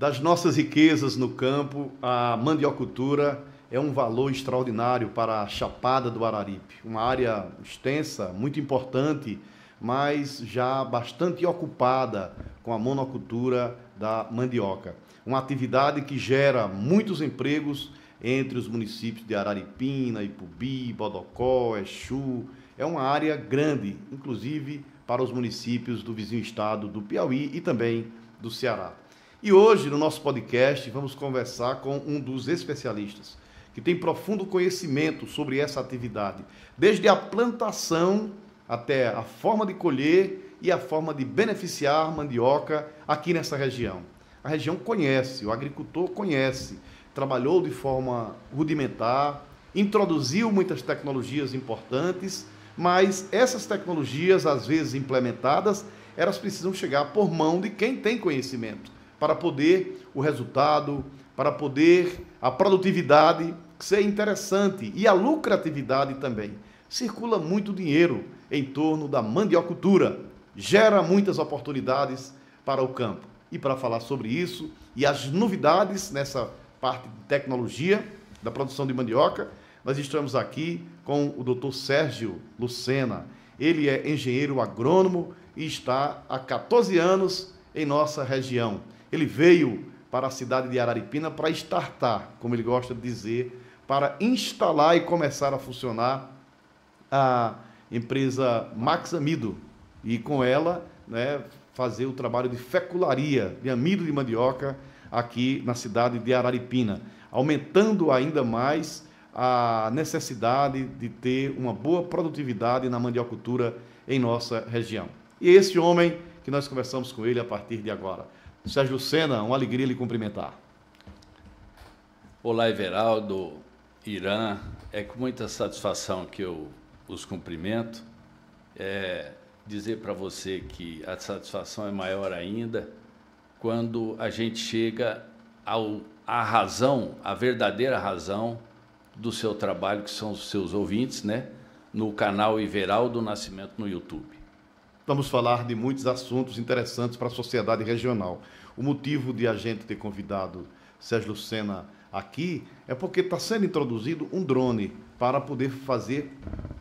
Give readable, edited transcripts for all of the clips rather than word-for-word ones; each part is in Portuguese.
Das nossas riquezas no campo, a mandiocultura é um valor extraordinário para a Chapada do Araripe, uma área extensa, muito importante, mas já bastante ocupada com a monocultura da mandioca. Uma atividade que gera muitos empregos entre os municípios de Araripina, Ipubi, Bodocó, Exu. É uma área grande, inclusive para os municípios do vizinho estado do Piauí e também do Ceará. E hoje, no nosso podcast, vamos conversar com um dos especialistas, que tem profundo conhecimento sobre essa atividade, desde a plantação até a forma de colher e a forma de beneficiar a mandioca aqui nessa região. A região conhece, o agricultor conhece, trabalhou de forma rudimentar, introduziu muitas tecnologias importantes, mas essas tecnologias, às vezes implementadas, elas precisam chegar por mão de quem tem conhecimento, para poder o resultado, para poder a produtividade ser interessante e a lucratividade também. Circula muito dinheiro em torno da mandiocultura, gera muitas oportunidades para o campo. E para falar sobre isso e as novidades nessa parte de tecnologia da produção de mandioca, nós estamos aqui com o Dr. Sérgio Lucena. Ele é engenheiro agrônomo e está há 14 anos em nossa região. Ele veio para a cidade de Araripina para startar, como ele gosta de dizer, para instalar e começar a funcionar a empresa Max Amido. E com ela, fazer o trabalho de fecularia de amido de mandioca aqui na cidade de Araripina, aumentando ainda mais a necessidade de ter uma boa produtividade na mandiocultura em nossa região. E é esse homem que nós conversamos com ele a partir de agora. Sérgio Lucena, uma alegria lhe cumprimentar. Olá, Everaldo, Irã, é com muita satisfação que eu os cumprimento. Dizer para você que a satisfação é maior ainda quando a gente chega à razão, à verdadeira razão do seu trabalho, que são os seus ouvintes, no canal Everaldo Nascimento no YouTube. Vamos falar de muitos assuntos interessantes para a sociedade regional. O motivo de a gente ter convidado Sérgio Lucena aqui é porque está sendo introduzido um drone para poder fazer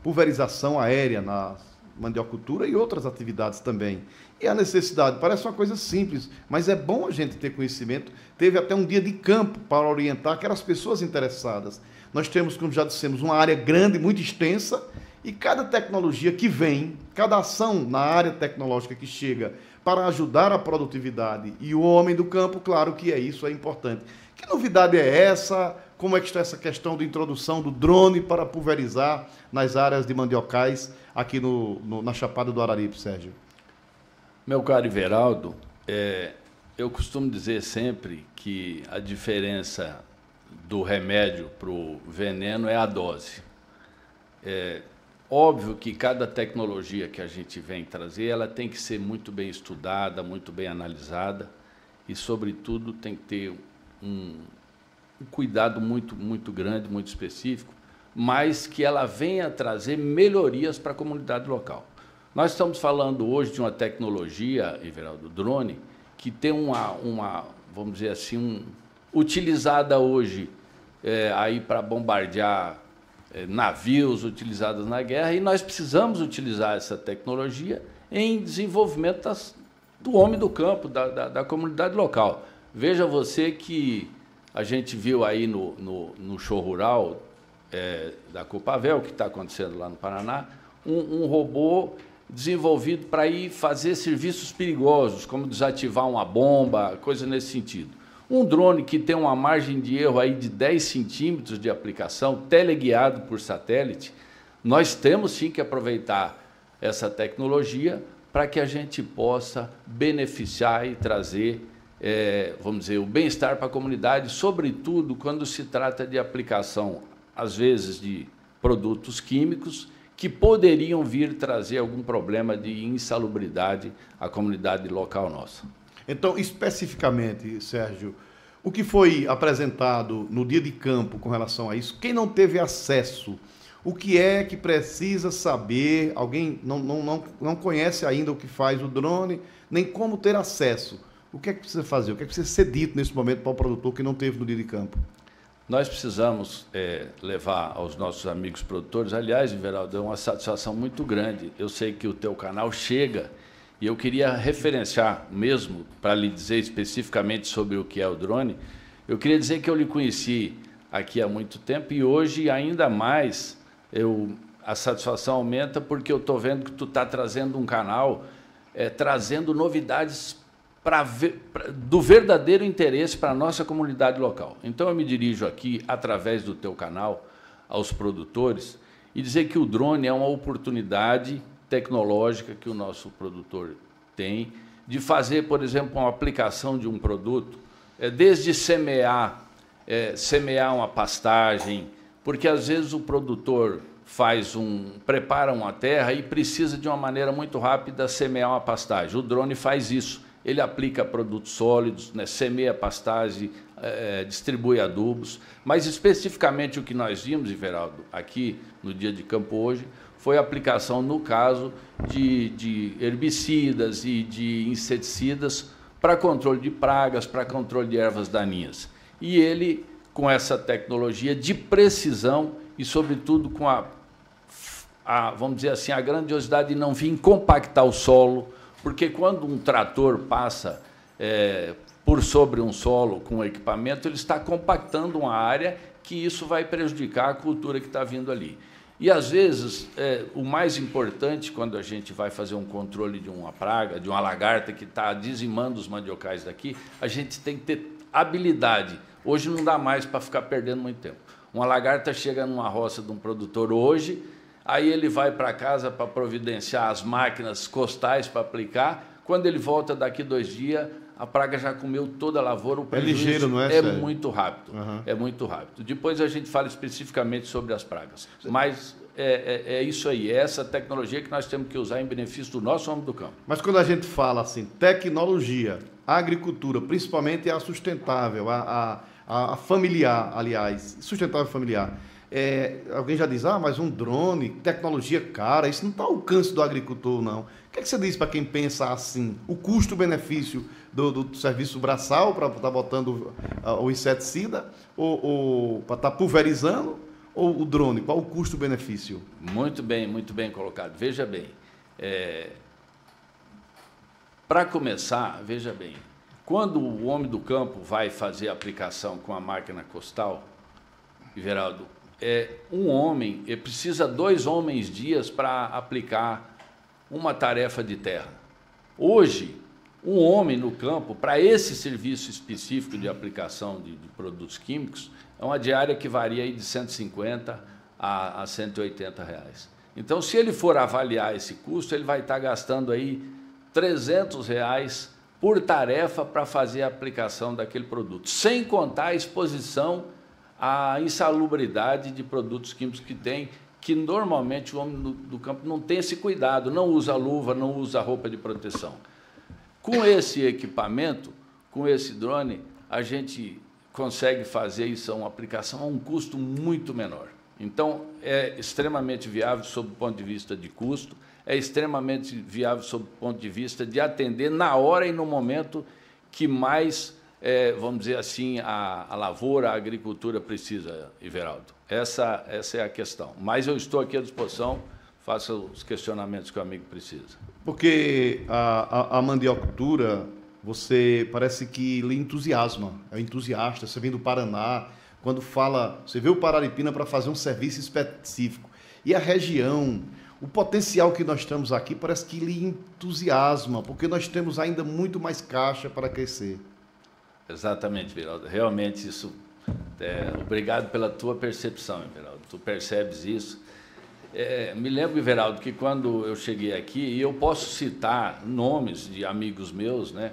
pulverização aérea na mandiocultura e outras atividades também. E a necessidade, parece uma coisa simples, mas é bom a gente ter conhecimento. Teve até um dia de campo para orientar aquelas pessoas interessadas. Nós temos, como já dissemos, uma área grande, muito extensa, e cada tecnologia que vem, cada ação na área tecnológica que chega para ajudar a produtividade e o homem do campo, claro que isso é importante. Que novidade é essa? Como é que está essa questão de introdução do drone para pulverizar nas áreas de mandiocais aqui na Chapada do Araripe, Sérgio? Meu caro Everaldo, eu costumo dizer sempre que a diferença do remédio para o veneno é a dose. Óbvio que cada tecnologia que a gente vem trazer, ela tem que ser muito bem estudada, muito bem analisada e, sobretudo, tem que ter um cuidado muito grande, muito específico, mas que ela venha trazer melhorias para a comunidade local. Nós estamos falando hoje de uma tecnologia, Everaldo, drone, que tem vamos dizer assim, utilizada hoje aí para bombardear navios utilizados na guerra, e nós precisamos utilizar essa tecnologia em desenvolvimento do homem do campo, da comunidade local. Veja você que a gente viu aí no show rural da Copavel, que está acontecendo lá no Paraná, um robô desenvolvido para ir fazer serviços perigosos, como desativar uma bomba, coisa nesse sentido. Um drone que tem uma margem de erro aí de 10 centímetros de aplicação, teleguiado por satélite, nós temos sim que aproveitar essa tecnologia para que a gente possa beneficiar e trazer, vamos dizer, o bem-estar para a comunidade, sobretudo quando se trata de aplicação, às vezes, de produtos químicos que poderiam vir trazer algum problema de insalubridade à comunidade local nossa. Então, especificamente, Sérgio, o que foi apresentado no dia de campo com relação a isso? Quem não teve acesso, o que é que precisa saber? Alguém não conhece ainda o que faz o drone, nem como ter acesso. O que é que precisa fazer? O que é que precisa ser dito nesse momento para o produtor que não teve no dia de campo? Nós precisamos levar aos nossos amigos produtores, aliás, Everaldo, é uma satisfação muito grande. Eu sei que o teu canal chega e eu queria referenciar mesmo, para lhe dizer especificamente sobre o que é o drone, eu queria dizer que eu lhe conheci aqui há muito tempo e hoje ainda mais a satisfação aumenta porque eu estou vendo que tu está trazendo um canal, trazendo novidades do verdadeiro interesse para a nossa comunidade local. Então, eu me dirijo aqui, através do teu canal, aos produtores e dizer que o drone é uma oportunidade tecnológica que o nosso produtor tem de fazer, por exemplo, uma aplicação de um produto, desde semear uma pastagem, porque às vezes o produtor prepara uma terra e precisa de uma maneira muito rápida semear uma pastagem. O drone faz isso. Ele aplica produtos sólidos, né, semeia pastagem, distribui adubos, mas especificamente o que nós vimos, Everaldo, aqui no dia de campo hoje, foi a aplicação, no caso, de herbicidas e de inseticidas para controle de pragas, para controle de ervas daninhas. E ele, com essa tecnologia de precisão e, sobretudo, com vamos dizer assim, a grandiosidade de não vir compactar o solo, porque quando um trator passa por sobre um solo com equipamento, ele está compactando uma área que isso vai prejudicar a cultura que está vindo ali. E, às vezes, o mais importante, quando a gente vai fazer um controle de uma praga, de uma lagarta que está dizimando os mandiocais daqui, a gente tem que ter habilidade. Hoje não dá mais para ficar perdendo muito tempo. Uma lagarta chega numa roça de um produtor hoje, aí ele vai para casa para providenciar as máquinas costais para aplicar. Quando ele volta daqui 2 dias, a praga já comeu toda a lavoura. O prejuízo ligeiro, não é? É muito rápido. Uhum. É muito rápido. Depois a gente fala especificamente sobre as pragas. Mas é isso aí, é essa tecnologia que nós temos que usar em benefício do nosso homem do campo. Mas quando a gente fala assim, tecnologia, agricultura, principalmente a sustentável, a familiar, aliás, sustentável familiar, alguém já diz, mas um drone, tecnologia cara, isso não está ao alcance do agricultor, não. O que é que você diz para quem pensa assim? O custo-benefício do serviço braçal para estar botando o inseticida, ou para estar pulverizando, ou o drone? Qual o custo-benefício? Muito bem colocado. Veja bem, para começar, veja bem, quando o homem do campo vai fazer a aplicação com a máquina costal, Everaldo, um homem precisa 2 homens-dias para aplicar uma tarefa de terra. Hoje, um homem no campo, para esse serviço específico de aplicação de produtos químicos, é uma diária que varia aí de 150 a 180 reais. Então, se ele for avaliar esse custo, ele vai estar gastando aí 300 reais por tarefa para fazer a aplicação daquele produto, sem contar a exposição à insalubridade de produtos químicos que normalmente o homem do campo não tem esse cuidado, não usa luva, não usa roupa de proteção. Com esse equipamento, com esse drone, a gente consegue fazer isso, uma aplicação a um custo muito menor. Então, é extremamente viável sob o ponto de vista de custo, é extremamente viável sob o ponto de vista de atender na hora e no momento que mais, vamos dizer assim, a lavoura, a agricultura precisa, Everaldo. Essa é a questão. Mas eu estou aqui à disposição, faça os questionamentos que o amigo precisa. Porque a mandiocultura, você parece que lhe entusiasma, é entusiasta, você vem do Paraná, quando fala, você vê o Pararipina para fazer um serviço específico. E a região, o potencial que nós temos aqui parece que lhe entusiasma, porque nós temos ainda muito mais caixa para crescer. Exatamente, Everaldo. Realmente isso. Obrigado pela tua percepção, Everaldo. Tu percebes isso. Me lembro, Everaldo, que quando eu cheguei aqui, e eu posso citar nomes de amigos meus, né,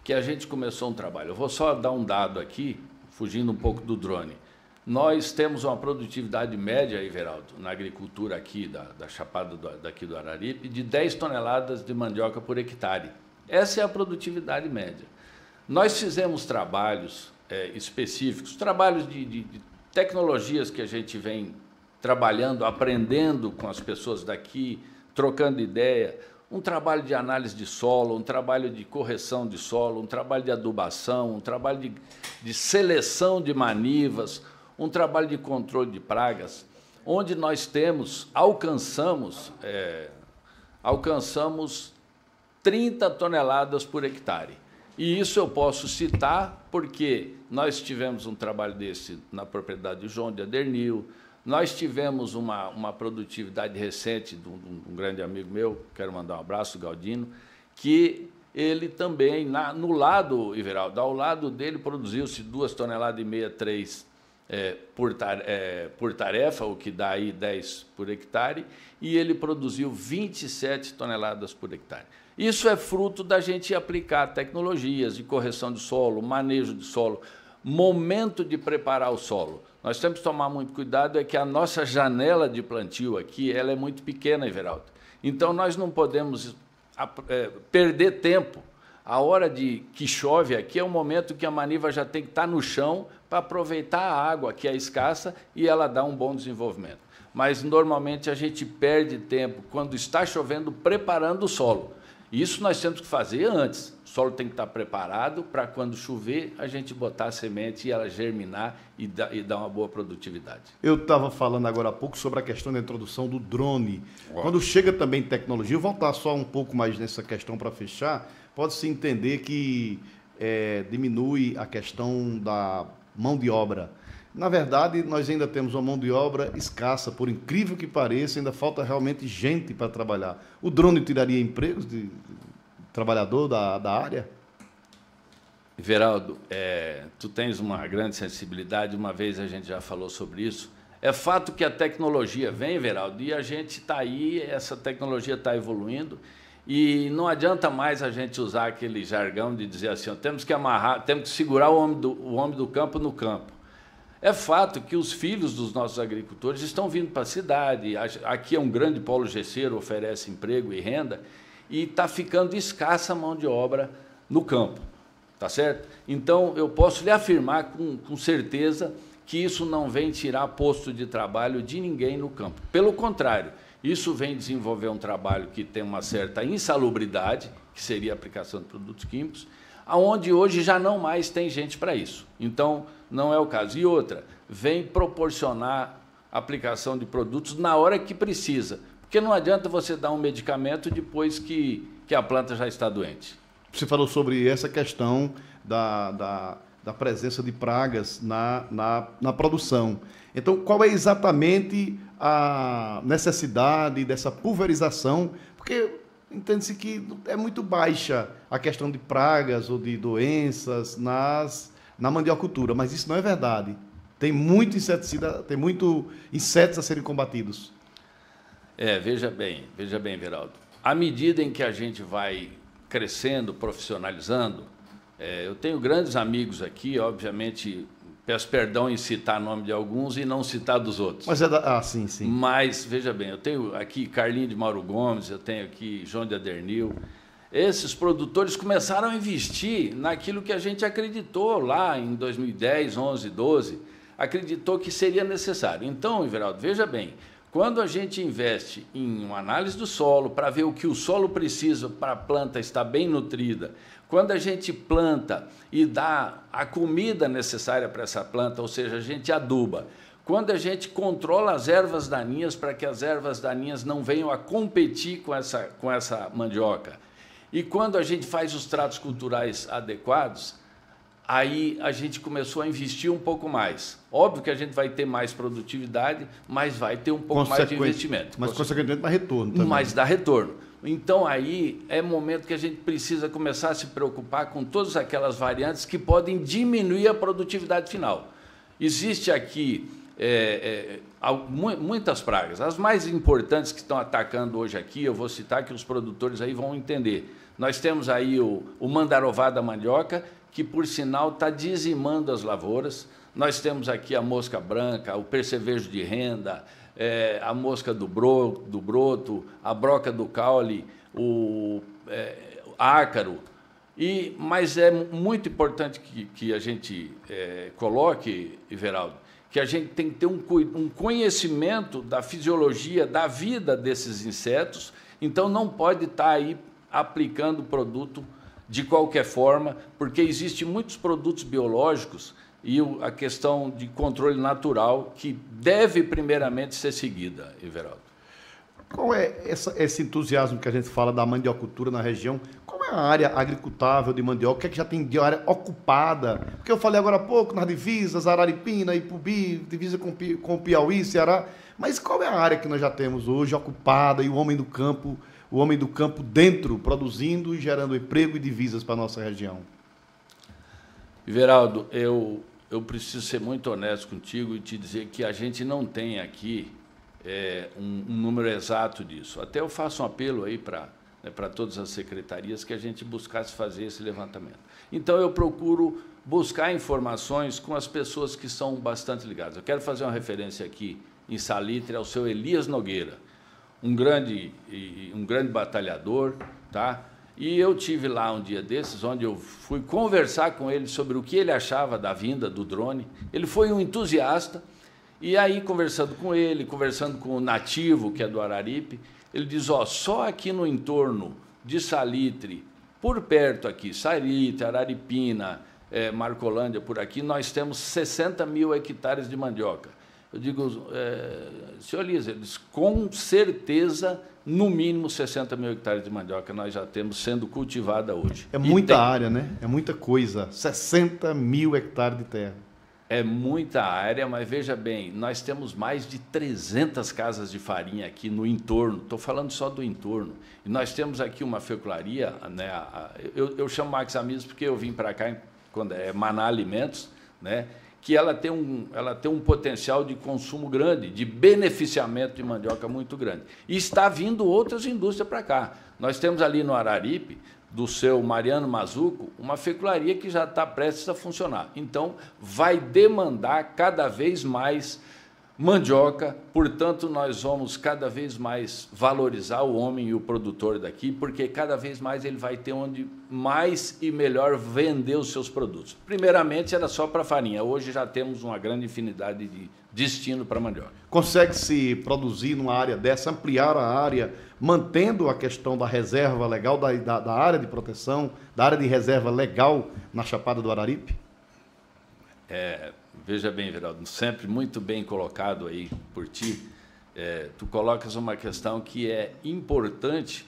que a gente começou um trabalho. Eu vou só dar um dado aqui, fugindo um pouco do drone. Nós temos uma produtividade média, Everaldo, na agricultura aqui da Chapada daqui do Araripe, de 10 toneladas de mandioca por hectare. Essa é a produtividade média. Nós fizemos trabalhos específicos, trabalhos de tecnologias que a gente vem trabalhando, aprendendo com as pessoas daqui, trocando ideia. um trabalho de análise de solo, um trabalho de correção de solo, um trabalho de adubação, um trabalho de seleção de manivas, um trabalho de controle de pragas, onde nós alcançamos 30 toneladas por hectare. E isso eu posso citar porque nós tivemos um trabalho desse na propriedade de João de Adernil, nós tivemos uma produtividade recente de um grande amigo meu, quero mandar um abraço, Galdino, que ele também, no lado, Everaldo, ao lado dele produziu-se 2,5 toneladas, 3 por tarefa, o que dá aí 10 por hectare, e ele produziu 27 toneladas por hectare. Isso é fruto da gente aplicar tecnologias de correção de solo, manejo de solo, momento de preparar o solo. Nós temos que tomar muito cuidado, é que a nossa janela de plantio aqui ela é muito pequena, Everaldo. Então, nós não podemos perder tempo. A hora que chove aqui é o momento que a maniva já tem que estar no chão para aproveitar a água, que é escassa, e ela dá um bom desenvolvimento. Mas, normalmente, a gente perde tempo quando está chovendo preparando o solo. Isso nós temos que fazer antes. O solo tem que estar preparado para, quando chover, a gente botar a semente e ela germinar e dar uma boa produtividade. Eu estava falando agora há pouco sobre a questão da introdução do drone. Quando chega também tecnologia, eu vou voltar só um pouco mais nessa questão para fechar, pode-se entender que diminui a questão da mão de obra. Na verdade, nós ainda temos uma mão de obra escassa, por incrível que pareça, ainda falta realmente gente para trabalhar. O drone tiraria empregos de trabalhador da área? Everaldo, tu tens uma grande sensibilidade, uma vez a gente já falou sobre isso. É fato que a tecnologia vem, Everaldo, e a gente está aí, essa tecnologia está evoluindo, e não adianta mais a gente usar aquele jargão de dizer assim, temos que amarrar, temos que segurar o homem do campo no campo. É fato que os filhos dos nossos agricultores estão vindo para a cidade, aqui é um grande polo gesseiro, oferece emprego e renda, e está ficando escassa a mão de obra no campo, tá certo? Então, eu posso lhe afirmar com certeza que isso não vem tirar posto de trabalho de ninguém no campo. Pelo contrário, isso vem desenvolver um trabalho que tem uma certa insalubridade, que seria a aplicação de produtos químicos, aonde hoje já não mais tem gente para isso. Então, não é o caso. E outra, vem proporcionar aplicação de produtos na hora que precisa. Porque não adianta você dar um medicamento depois que a planta já está doente. Você falou sobre essa questão da presença de pragas na produção. Então, qual é exatamente a necessidade dessa pulverização? Porque entende-se que é muito baixa a questão de pragas ou de doenças na mandiocultura, mas isso não é verdade. Tem muito inseticida, tem muito insetos a serem combatidos. Veja bem, Everaldo. À medida em que a gente vai crescendo, profissionalizando, eu tenho grandes amigos aqui, obviamente, peço perdão em citar o nome de alguns e não citar dos outros. Mas sim. Mas, veja bem, eu tenho aqui Carlinho de Mauro Gomes, eu tenho aqui João de Adernil. Esses produtores começaram a investir naquilo que a gente acreditou lá em 2010, 11, 12, acreditou que seria necessário. Então, Everaldo, veja bem, quando a gente investe em uma análise do solo para ver o que o solo precisa para a planta estar bem nutrida, quando a gente planta e dá a comida necessária para essa planta, ou seja, a gente aduba, quando a gente controla as ervas daninhas para que as ervas daninhas não venham a competir com essa mandioca, e quando a gente faz os tratos culturais adequados, aí a gente começou a investir um pouco mais. Óbvio que a gente vai ter mais produtividade, mas vai ter um pouco mais de investimento. Mas, consequentemente, dá retorno também. Mas dá retorno. Então, aí é momento que a gente precisa começar a se preocupar com todas aquelas variantes que podem diminuir a produtividade final. Existe aqui muitas pragas. As mais importantes que estão atacando hoje aqui, eu vou citar que os produtores aí vão entender. Nós temos aí o mandarová da mandioca, que, por sinal, está dizimando as lavouras. Nós temos aqui a mosca branca, o percevejo de renda, a mosca do broto, a broca do caule, o ácaro. Mas é muito importante que a gente coloque, Everaldo, que a gente tem que ter um conhecimento da fisiologia, da vida desses insetos Então, não pode estar aí aplicando produto de qualquer forma, porque existem muitos produtos biológicos e a questão de controle natural que deve primeiramente ser seguida, Everaldo. Qual é esse entusiasmo que a gente fala da mandiocultura na região? Qual é a área agricultável de mandioca? O que é que já tem de área ocupada? Porque eu falei agora há pouco nas divisas, Araripina, Ipubi, divisa com Piauí, Ceará. Mas qual é a área que nós já temos hoje ocupada e o homem do campo dentro, produzindo e gerando emprego e divisas para a nossa região? Everaldo, eu preciso ser muito honesto contigo e te dizer que a gente não tem aqui um número exato disso. Até eu faço um apelo aí para todas as secretarias que a gente buscasse fazer esse levantamento. Então, eu procuro buscar informações com as pessoas que são bastante ligadas. Eu quero fazer uma referência aqui em Salitre ao seu Elias Nogueira, um grande batalhador, tá? E eu tive lá um dia desses, onde eu fui conversar com ele sobre o que ele achava da vinda do drone. Ele foi um entusiasta, e aí, conversando com ele, conversando com o nativo, que é do Araripe, ele diz, só aqui no entorno de Salitre, por perto aqui, Salitre, Araripina, Marcolândia, por aqui, nós temos 60 mil hectares de mandioca. Eu digo, senhor Elias, ele diz, com certeza, no mínimo 60 mil hectares de mandioca nós já temos sendo cultivada hoje. É muita área, né? É muita coisa. 60 mil hectares de terra. É muita área, mas veja bem, nós temos mais de 300 casas de farinha aqui no entorno, estou falando só do entorno. E nós temos aqui uma fecularia, né, eu chamo Max Amis porque eu vim para cá, quando é Maná Alimentos, né, que ela tem um potencial de consumo grande, de beneficiamento de mandioca muito grande. E está vindo outras indústrias para cá. Nós temos ali no Araripe, do seu Mariano Mazuco, uma fecularia que já está prestes a funcionar. Então, vai demandar cada vez mais mandioca, portanto, nós vamos cada vez mais valorizar o homem e o produtor daqui, porque cada vez mais ele vai ter onde mais e melhor vender os seus produtos. Primeiramente, era só para farinha, hoje já temos uma grande infinidade de destino para mandioca. Consegue-se produzir numa área dessa, ampliar a área, mantendo a questão da reserva legal, da área de proteção, da área de reserva legal na Chapada do Araripe? Veja bem, Everaldo, sempre muito bem colocado aí por ti. Tu colocas uma questão que é importante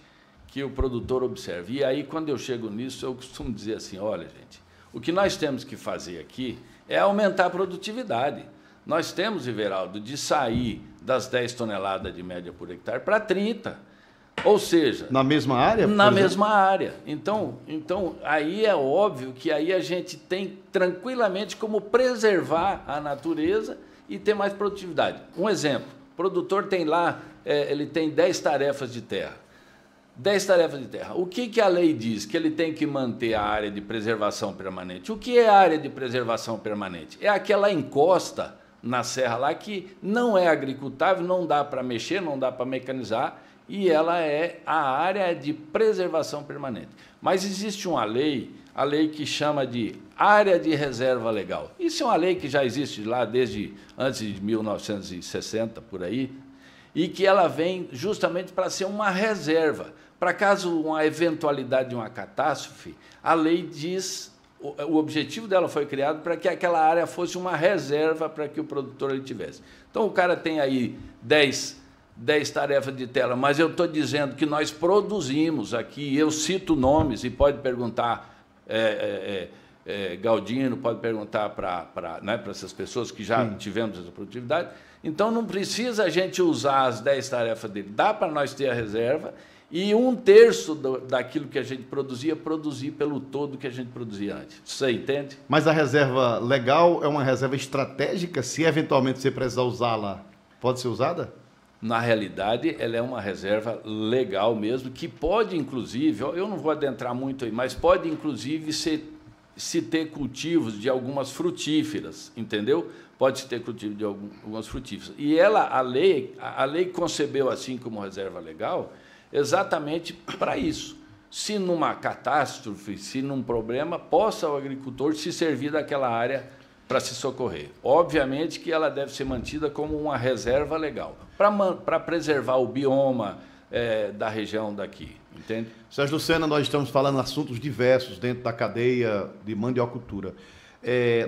que o produtor observe. E aí, quando eu chego nisso, eu costumo dizer assim, olha, gente, o que nós temos que fazer aqui é aumentar a produtividade. Nós temos, Everaldo, de sair das 10 toneladas de média por hectare para 30. Ou seja... Na mesma área? Na mesma área. Então, aí é óbvio que aí a gente tem tranquilamente como preservar a natureza e ter mais produtividade. Um exemplo, o produtor tem lá, ele tem 10 tarefas de terra. 10 tarefas de terra. O que a lei diz? Que ele tem que manter a área de preservação permanente. O que é a área de preservação permanente? É aquela encosta na serra lá que não é agricultável, não dá para mexer, não dá para mecanizar, e ela é a área de preservação permanente. Mas existe uma lei, a lei que chama de área de reserva legal. Isso é uma lei que já existe lá desde antes de 1960, por aí, e que ela vem justamente para ser uma reserva. Para caso uma eventualidade de uma catástrofe, a lei diz, o objetivo dela foi criado para que aquela área fosse uma reserva para que o produtor ele tivesse. Então, o cara tem aí 10 tarefas de terra, mas eu estou dizendo que nós produzimos aqui, eu cito nomes e pode perguntar, Galdino, pode perguntar para essas pessoas que já tivemos essa produtividade. Então, não precisa a gente usar as 10 tarefas dele, dá para nós ter a reserva e 1/3 daquilo que a gente produzir pelo todo que a gente produzia antes. Você entende? Mas a reserva legal é uma reserva estratégica, se eventualmente você precisar usá-la, pode ser usada? Na realidade, ela é uma reserva legal mesmo, que pode, inclusive, eu não vou adentrar muito aí, mas pode, inclusive, se ter cultivos de algumas frutíferas, entendeu? Pode-se ter cultivo de algumas frutíferas. E a lei concebeu assim como reserva legal exatamente para isso. Se numa catástrofe, se num problema, possa o agricultor se servir daquela área para se socorrer. Obviamente que ela deve ser mantida como uma reserva legal, para preservar o bioma, da região daqui, entende? Sérgio Lucena, nós estamos falando assuntos diversos dentro da cadeia de mandiocultura.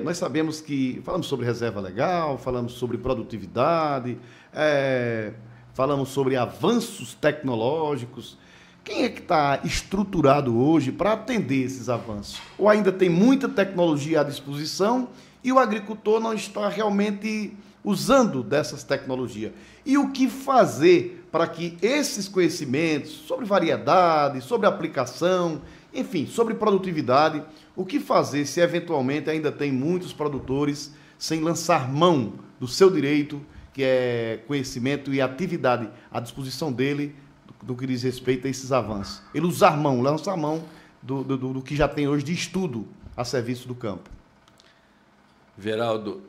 Nós sabemos que falamos sobre reserva legal, falamos sobre produtividade, falamos sobre avanços tecnológicos. Quem é que está estruturado hoje para atender esses avanços? Ou ainda tem muita tecnologia à disposição e o agricultor não está realmente usando dessas tecnologias? E o que fazer para que esses conhecimentos sobre variedade, sobre aplicação, enfim, sobre produtividade, o que fazer se eventualmente ainda tem muitos produtores sem lançar mão do seu direito, que é conhecimento e atividade à disposição dele, do que diz respeito a esses avanços? Ele lançar mão do que já tem hoje de estudo a serviço do campo. Veraldo,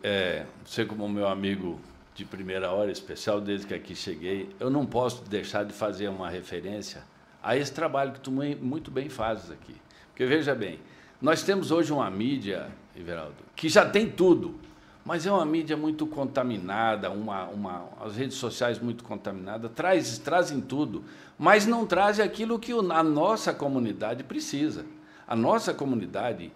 você como meu amigo de primeira hora, especial desde que aqui cheguei, eu não posso deixar de fazer uma referência a esse trabalho que tu muito bem fazes aqui. Porque, veja bem, nós temos hoje uma mídia, Veraldo, que já tem tudo, mas é uma mídia muito contaminada, as redes sociais muito contaminadas, trazem tudo, mas não trazem aquilo que a nossa comunidade precisa. A nossa comunidade,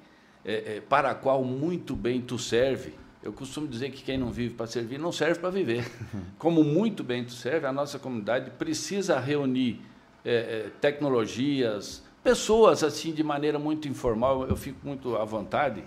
para a qual muito bem tu serve, eu costumo dizer que quem não vive para servir não serve para viver. Como muito bem tu serve, a nossa comunidade precisa reunir tecnologias, pessoas assim de maneira muito informal. Eu fico muito à vontade,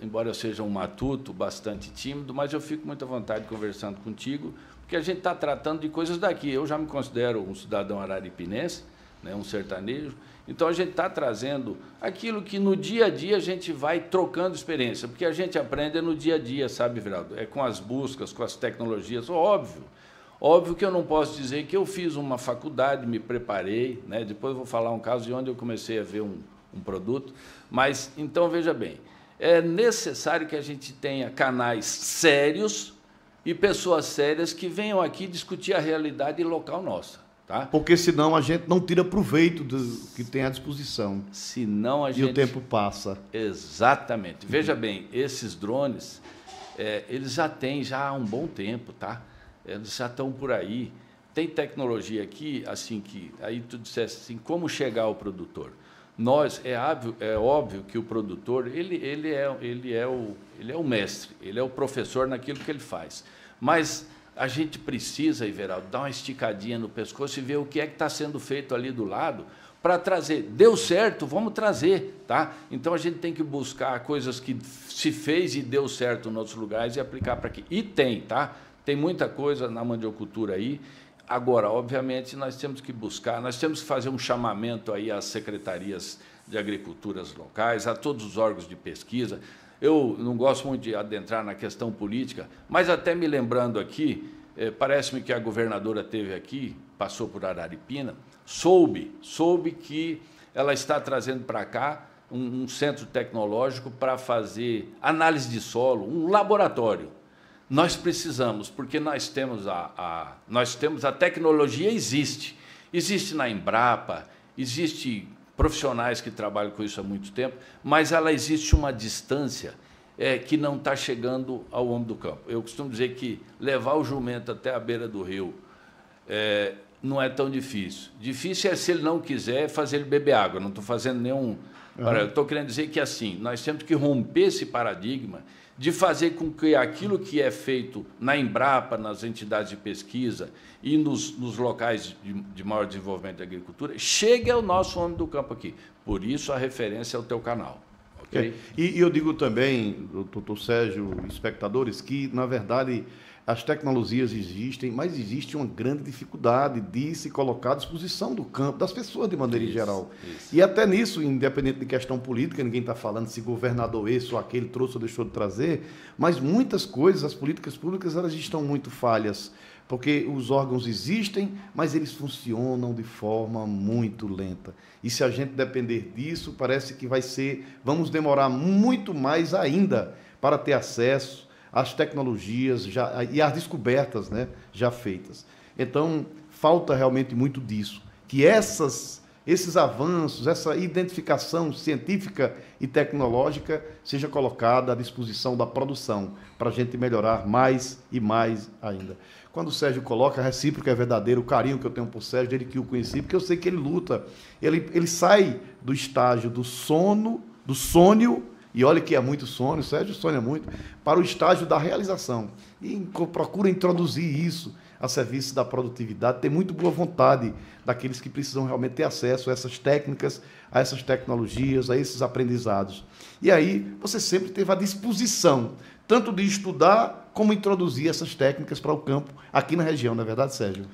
embora eu seja um matuto bastante tímido, mas eu fico muito à vontade conversando contigo, porque a gente está tratando de coisas daqui. Eu já me considero um cidadão araripinense, né, um sertanejo, então a gente está trazendo aquilo que no dia a dia a gente vai trocando experiência, porque a gente aprende no dia a dia, sabe, Viraldo? É com as buscas, com as tecnologias, óbvio. Óbvio que eu não posso dizer que eu fiz uma faculdade, me preparei, né? Depois eu vou falar um caso de onde eu comecei a ver um produto, mas, então, veja bem, é necessário que a gente tenha canais sérios e pessoas sérias que venham aqui discutir a realidade local nossa. Tá? Porque senão a gente não tira proveito do que tem à disposição. Senão a gente... E o tempo passa. Exatamente. Veja bem, esses drones, eles já têm há um bom tempo, tá? Eles já estão por aí. Tem tecnologia aqui, assim, que aí tu disseste assim, como chegar ao produtor? É óbvio que o produtor, ele é o mestre, ele é o professor naquilo que ele faz. Mas a gente precisa, Everaldo, dar uma esticadinha no pescoço e ver o que é que está sendo feito ali do lado para trazer. Deu certo, vamos trazer, tá? Então a gente tem que buscar coisas que se fez e deu certo em outros lugares e aplicar para aqui. E tem, tá? Tem muita coisa na mandiocultura aí. Agora, obviamente, nós temos que buscar, nós temos que fazer um chamamento aí às secretarias de agriculturas locais, a todos os órgãos de pesquisa. Eu não gosto muito de adentrar na questão política, mas até me lembrando aqui, parece-me que a governadora esteve aqui, passou por Araripina, soube que ela está trazendo para cá um centro tecnológico para fazer análise de solo, um laboratório. Nós precisamos, porque nós temos a tecnologia existe na Embrapa, existe profissionais que trabalham com isso há muito tempo, mas ela existe uma distância que não está chegando ao homem do campo. Eu costumo dizer que levar o jumento até a beira do rio não é tão difícil. Difícil é se ele não quiser fazer ele beber água. Não estou fazendo nenhum... Eu estou querendo dizer que assim, nós temos que romper esse paradigma de fazer com que aquilo que é feito na Embrapa, nas entidades de pesquisa e nos locais de maior desenvolvimento da agricultura, chegue ao nosso homem do campo aqui. Por isso, a referência é o teu canal. Okay? E eu digo também, doutor Sérgio, espectadores, que, na verdade, as tecnologias existem, mas existe uma grande dificuldade de se colocar à disposição do campo, das pessoas de maneira geral. Isso. E até nisso, independente de questão política, ninguém está falando se governador esse ou aquele trouxe ou deixou de trazer, mas muitas coisas, as políticas públicas, elas estão muito falhas, porque os órgãos existem, mas eles funcionam de forma muito lenta. E se a gente depender disso, parece que vamos demorar muito mais ainda para ter acesso às tecnologias e às descobertas, né, já feitas. Então, falta realmente muito disso, que esses esses avanços, essa identificação científica e tecnológica seja colocada à disposição da produção, para a gente melhorar mais e mais ainda. Quando o Sérgio coloca, a recíproca é verdadeira, o carinho que eu tenho por Sérgio, desde que o conheci, porque eu sei que ele luta, ele sai do estágio do sono, do sonho, e olha que é muito sonho, o Sérgio sonha muito, para o estágio da realização. E procura introduzir isso a serviço da produtividade, tem muito boa vontade daqueles que precisam realmente ter acesso a essas técnicas, a essas tecnologias, a esses aprendizados. E aí você sempre teve a disposição, tanto de estudar, como introduzir essas técnicas para o campo aqui na região, não é verdade, Sérgio?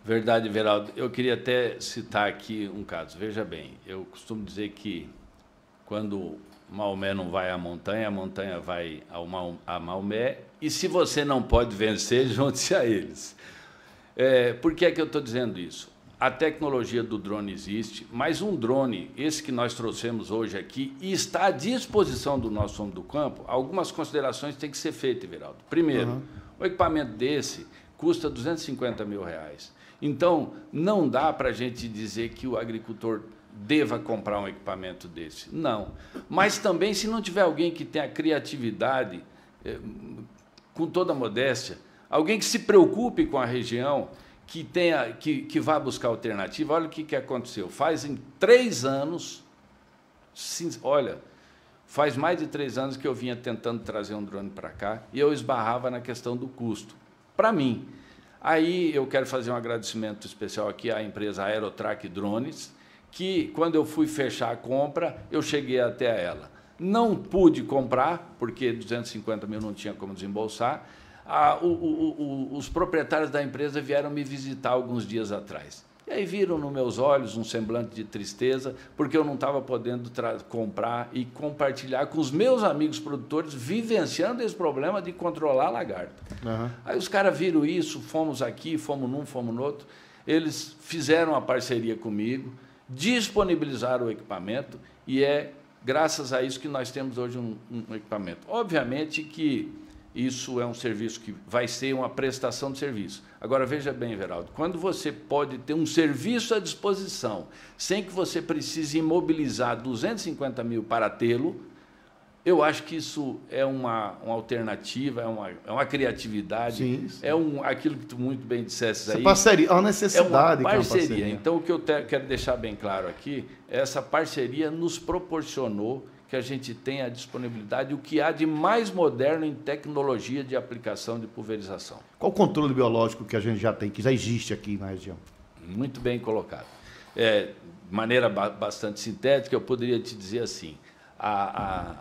Verdade, Everaldo. Eu queria até citar aqui um caso. Veja bem, eu costumo dizer que quando Maomé não vai à montanha, a montanha vai a Maomé, e se você não pode vencer, junte-se a eles. Por que é que eu estou dizendo isso? A tecnologia do drone existe, mas um drone, esse que nós trouxemos hoje aqui, e está à disposição do nosso homem do campo, algumas considerações têm que ser feitas, Everaldo. Primeiro, o equipamento desse custa R$250 mil. Então, não dá para a gente dizer que o agricultor deva comprar um equipamento desse. Não. Mas também, se não tiver alguém que tenha criatividade, com toda a modéstia, alguém que se preocupe com a região, que vá buscar alternativa. Olha o que aconteceu. Faz em 3 anos, faz mais de 3 anos que eu vinha tentando trazer um drone para cá e eu esbarrava na questão do custo. Para mim. Aí eu quero fazer um agradecimento especial aqui à empresa Aerotrack Drones, que quando eu fui fechar a compra, eu cheguei até ela. Não pude comprar, porque 250 mil não tinha como desembolsar. Os proprietários da empresa vieram me visitar alguns dias atrás. E aí viram nos meus olhos um semblante de tristeza, porque eu não estava podendo comprar e compartilhar com os meus amigos produtores, vivenciando esse problema de controlar a lagarta. Aí os caras viram isso, fomos aqui, fomos num, fomos no outro. Eles fizeram uma parceria comigo, disponibilizaram o equipamento e é graças a isso que nós temos hoje um equipamento. Obviamente que isso é um serviço que vai ser uma prestação de serviço. Agora, veja bem, Everaldo, quando você pode ter um serviço à disposição, sem que você precise imobilizar 250 mil para tê-lo, eu acho que isso é uma alternativa, é uma criatividade, sim. Aquilo que tu muito bem disseste aí. Parceria, a necessidade. É uma parceria. Então, o que eu quero deixar bem claro aqui, essa parceria nos proporcionou que a gente tenha a disponibilidade, o que há de mais moderno em tecnologia de aplicação de pulverização. Qual o controle biológico que a gente já tem, que já existe aqui na região? Muito bem colocado. De maneira bastante sintética, eu poderia te dizer assim, a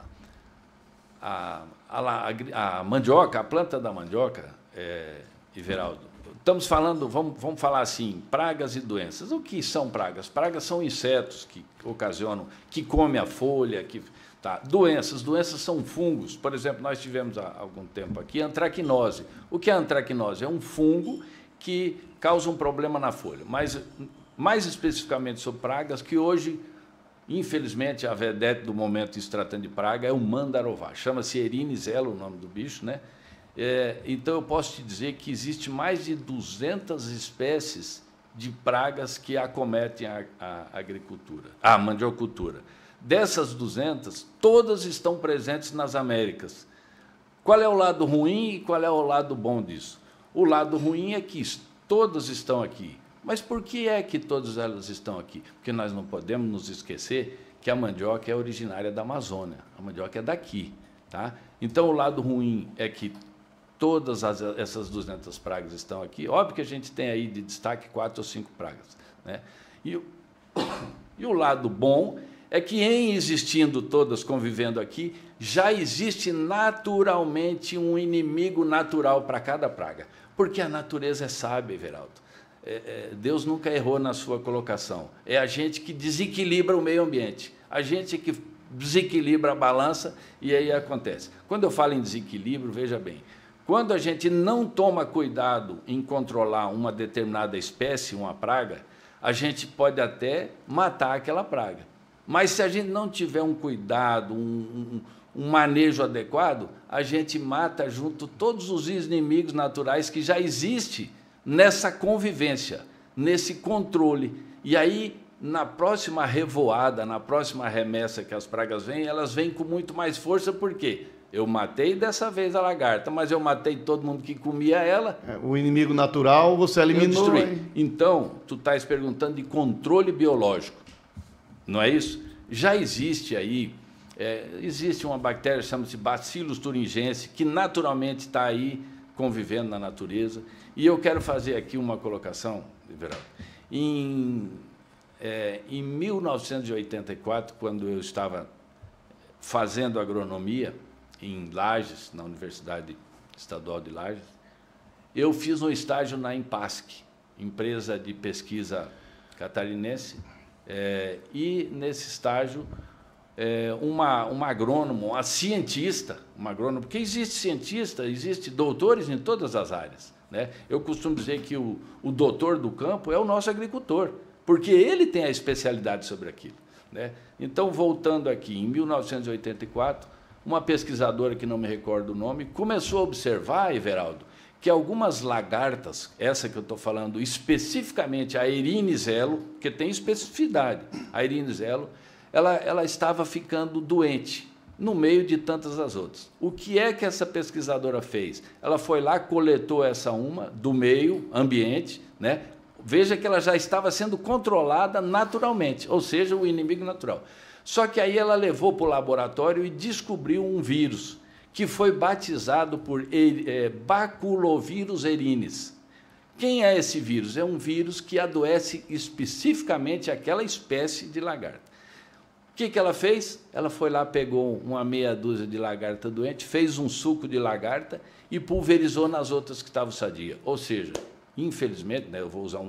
mandioca, a planta da mandioca, Everaldo, estamos falando, vamos falar assim, pragas e doenças. O que são pragas? Pragas são insetos que ocasionam, que comem a folha, Doenças são fungos. Por exemplo, nós tivemos há algum tempo aqui a antracnose. O que é a antracnose? É um fungo que causa um problema na folha. Mas, mais especificamente sobre pragas, que hoje, infelizmente, a vedete do momento se tratando de praga é o mandarová. Chama-se Erinizela, o nome do bicho, né? Então, eu posso te dizer que existe mais de 200 espécies de pragas que acometem a agricultura, a mandiocultura. Dessas 200, todas estão presentes nas Américas. Qual é o lado ruim e qual é o lado bom disso? O lado ruim é que todas estão aqui. Mas por que é que todas elas estão aqui? Porque nós não podemos nos esquecer que a mandioca é originária da Amazônia. A mandioca é daqui. Tá? Então, o lado ruim é que todas essas 200 pragas estão aqui. Óbvio que a gente tem aí de destaque 4 ou 5 pragas. Né? E o lado bom é que, em existindo todas convivendo aqui, já existe naturalmente um inimigo natural para cada praga. Porque a natureza é sábia, Everaldo. Deus nunca errou na sua colocação. É a gente que desequilibra o meio ambiente. A gente que desequilibra a balança e aí acontece. Quando eu falo em desequilíbrio, veja bem, quando a gente não toma cuidado em controlar uma determinada espécie, uma praga, a gente pode até matar aquela praga. Mas se a gente não tiver um cuidado, um manejo adequado, a gente mata junto todos os inimigos naturais que já existem nessa convivência, nesse controle. E aí na próxima revoada, na próxima remessa que as pragas vêm, elas vêm com muito mais força, por quê? Eu matei dessa vez a lagarta, mas eu matei todo mundo que comia ela. O inimigo natural você eliminou. Então, tu estás perguntando de controle biológico, não é isso? Já existe aí, existe uma bactéria, chama-se Bacillus thuringiensis, que naturalmente está aí convivendo na natureza. E eu quero fazer aqui uma colocação, Everaldo. Em 1984, quando eu estava fazendo agronomia em Lages, na Universidade Estadual de Lages, eu fiz um estágio na Impasc, empresa de pesquisa catarinense, e nesse estágio uma agrônomo, uma cientista, porque existe cientista, existe doutores em todas as áreas, né? Eu costumo dizer que o doutor do campo é o nosso agricultor, porque ele tem a especialidade sobre aquilo, né? Então, voltando aqui, em 1984, uma pesquisadora, que não me recordo o nome, começou a observar, Everaldo, que algumas lagartas, essa que eu estou falando, especificamente a Erinizelo, que tem especificidade, a Erinizelo, ela estava ficando doente, no meio de tantas as outras. O que é que essa pesquisadora fez? Ela foi lá, coletou essa do meio ambiente, né? Veja que ela já estava sendo controlada naturalmente, ou seja, o inimigo natural. Só que aí ela levou para o laboratório e descobriu um vírus, que foi batizado por Baculovírus erinis. Quem é esse vírus? É um vírus que adoece especificamente aquela espécie de lagarta. O que ela fez? Ela foi lá, pegou uma meia dúzia de lagarta doente, fez um suco de lagarta e pulverizou nas outras que estavam sadias. Ou seja, infelizmente, né, eu vou usar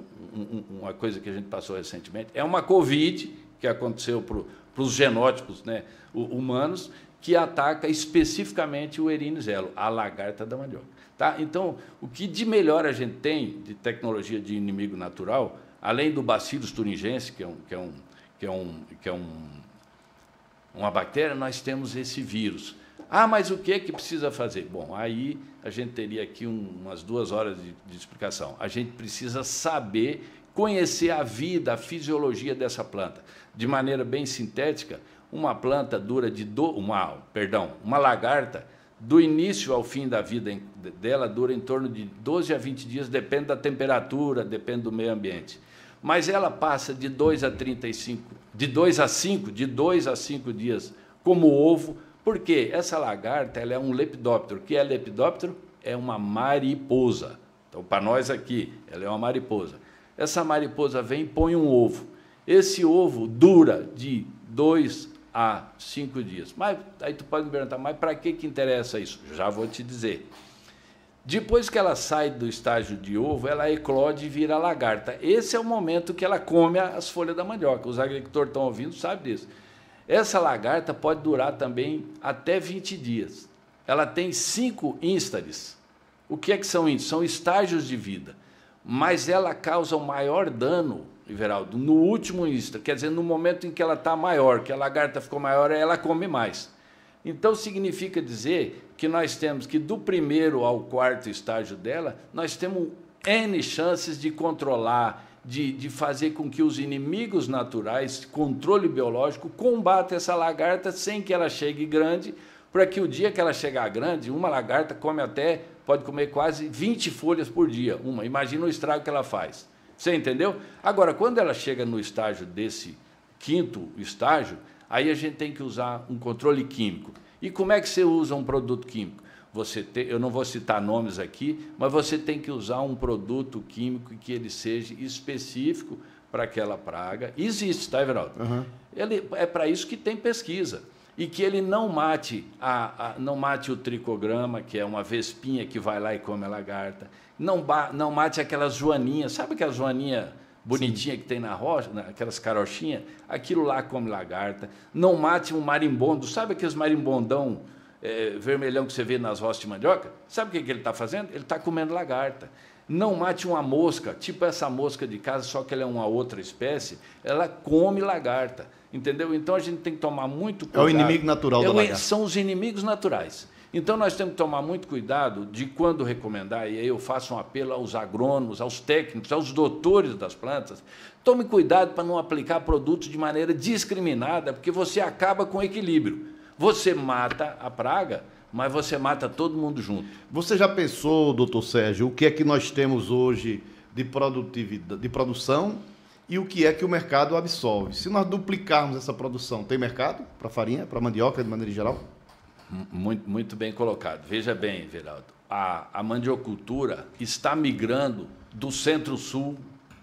uma coisa que a gente passou recentemente, é uma Covid que aconteceu para os genótipos, né, humanos, que ataca especificamente o Erinizelo, a lagarta da mandioca. Tá? Então, o que de melhor a gente tem de tecnologia de inimigo natural, além do Bacillus thuringiensis, que é uma bactéria, nós temos esse vírus. Ah, mas o que é que precisa fazer? Bom, aí a gente teria aqui umas 2 horas de explicação. A gente precisa saber, conhecer a vida, a fisiologia dessa planta. De maneira bem sintética, uma planta dura uma lagarta, do início ao fim da vida dela, dura em torno de 12 a 20 dias, depende da temperatura, depende do meio ambiente. Mas ela passa de 2 a 5 dias como ovo, porque essa lagarta ela é um lepidóptero. O que é lepidóptero? É uma mariposa. Então, para nós aqui, ela é uma mariposa. Essa mariposa vem e põe um ovo. Esse ovo dura de 2 a 5 dias. Mas aí tu pode me perguntar, mas para que interessa isso? Já vou te dizer. Depois que ela sai do estágio de ovo, ela eclode e vira lagarta. Esse é o momento que ela come as folhas da mandioca. Os agricultores estão ouvindo, sabem disso. Essa lagarta pode durar também até 20 dias. Ela tem 5 instares. O que é que são isso? São estágios de vida. Mas ela causa o maior dano, Everaldo, no último instar. Quer dizer, no momento em que ela está maior, que a lagarta ficou maior, ela come mais. Então, significa dizer que nós temos que, do 1º ao 4º estágio dela, nós temos N chances de controlar, de fazer com que os inimigos naturais, controle biológico, combatam essa lagarta sem que ela chegue grande, para que o dia que ela chegar grande, uma lagarta pode comer quase 20 folhas por dia. Imagina o estrago que ela faz. Você entendeu? Agora, quando ela chega no estágio desse 5º estágio, aí a gente tem que usar um controle químico. E como é que você usa um produto químico? Eu não vou citar nomes aqui, mas você tem que usar um produto químico que ele seja específico para aquela praga. Existe, tá, Everaldo? Uhum. É para isso que tem pesquisa. E que ele não mate, não mate o tricograma, que é uma vespinha que vai lá e come a lagarta. Não mate aquelas joaninhas. Sabe aquela joaninha bonitinha que tem na rocha, aquelas carochinhas? Aquilo lá come lagarta. Não mate um marimbondo. Sabe aqueles marimbondão vermelhão que você vê nas roças de mandioca? Sabe o que ele está fazendo? Ele está comendo lagarta. Não mate uma mosca, tipo essa mosca de casa, só que ela é uma outra espécie, ela come lagarta, entendeu? Então a gente tem que tomar muito cuidado. É o inimigo natural da lagarta. São os inimigos naturais. Então, nós temos que tomar muito cuidado de quando recomendar, e aí eu faço um apelo aos agrônomos, aos técnicos, aos doutores das plantas, tome cuidado para não aplicar produtos de maneira discriminada, porque você acaba com o equilíbrio. Você mata a praga, mas você mata todo mundo junto. Você já pensou, doutor Sérgio, o que é que nós temos hoje de produtividade, de produção e o que é que o mercado absorve? Se nós duplicarmos essa produção, tem mercado para farinha, para mandioca de maneira geral? Muito bem colocado. Veja bem, Everaldo, a mandiocultura está migrando do Centro-Sul